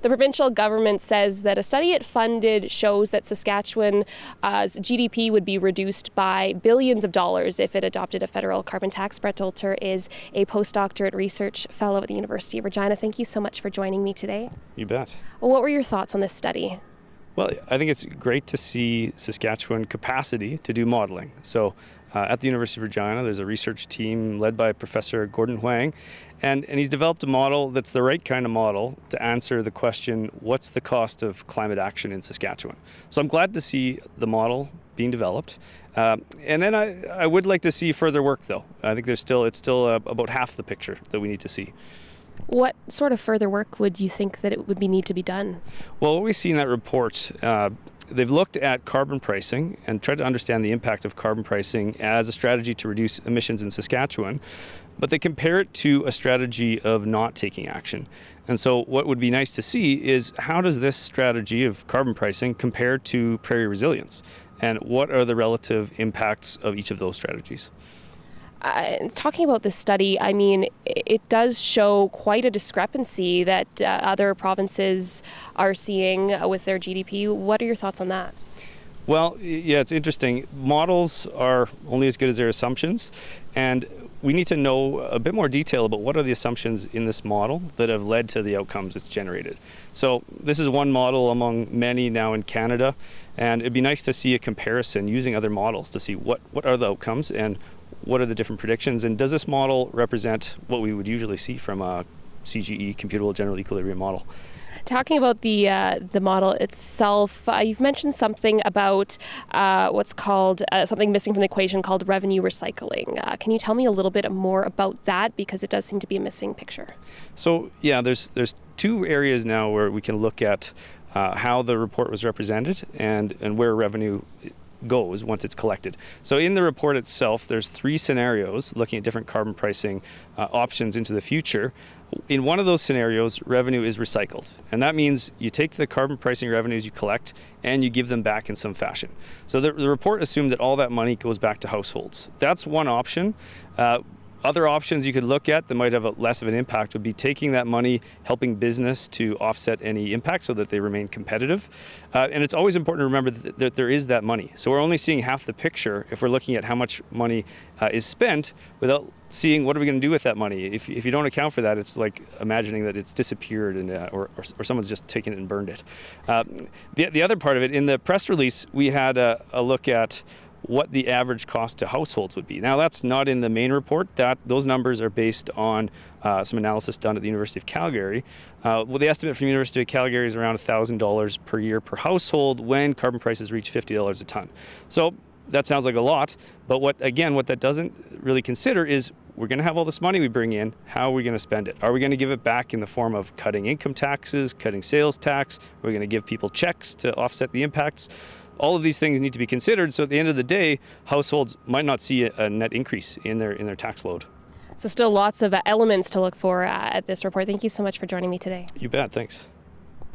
The provincial government says that a study it funded shows that Saskatchewan's GDP would be reduced by billions of dollars if it adopted a federal carbon tax. Brett Dolter is a postdoctorate research fellow at the University of Regina. Thank you so much for joining me today. You bet. Well, what were your thoughts on this study? Well, I think it's great to see Saskatchewan capacity to do modeling. So at the University of Regina, there's a research team led by Professor Gordon Huang, and he's developed a model that's the right kind of model to answer the question, what's the cost of climate action in Saskatchewan? So I'm glad to see the model being developed. And then I would like to see further work, though. I think it's still about half the picture that we need to see. What sort of further work would you think that it would need to be done? Well, what we see in that report, they've looked at carbon pricing and tried to understand the impact of carbon pricing as a strategy to reduce emissions in Saskatchewan, but they compare it to a strategy of not taking action. And so what would be nice to see is how does this strategy of carbon pricing compare to prairie resilience? And what are the relative impacts of each of those strategies? Talking about this study, I mean, it does show quite a discrepancy that other provinces are seeing with their GDP. What are your thoughts on that? Well, yeah, it's interesting. Models are only as good as their assumptions, and we need to know a bit more detail about what are the assumptions in this model that have led to the outcomes it's generated. So this is one model among many now in Canada, and it'd be nice to see a comparison using other models to see what are the outcomes and what are the different predictions, and does this model represent what we would usually see from a CGE, computable general equilibrium model? Talking about the model itself, you've mentioned something about what's called something missing from the equation called revenue recycling. Can you tell me a little bit more about that, because it does seem to be a missing picture? So yeah, there's two areas now where we can look at how the report was represented and where revenue goes once it's collected. So in the report itself, there's 3 scenarios looking at different carbon pricing options into the future. In one of those scenarios, revenue is recycled, and that means you take the carbon pricing revenues you collect and you give them back in some fashion. So the report assumed that all that money goes back to households. That's one option. Other options you could look at that might have less of an impact would be taking that money, helping business to offset any impact so that they remain competitive. And it's always important to remember that there is that money. So we're only seeing half the picture if we're looking at how much money is spent without seeing what are we going to do with that money. If you don't account for that, it's like imagining that it's disappeared and or someone's just taken it and burned it. The other part of it, in the press release, we had a look at what the average cost to households would be. Now, that's not in the main report. Those numbers are based on some analysis done at the University of Calgary. Well, the estimate from the University of Calgary is around $1,000 per year per household when carbon prices reach $50 a ton. So that sounds like a lot, but what that doesn't really consider is we're going to have all this money we bring in. How are we going to spend it? Are we going to give it back in the form of cutting income taxes, cutting sales tax? Are we going to give people checks to offset the impacts? All of these things need to be considered, so at the end of the day, households might not see a net increase in their tax load. So still lots of elements to look for at this report. Thank you so much for joining me today. You bet, thanks.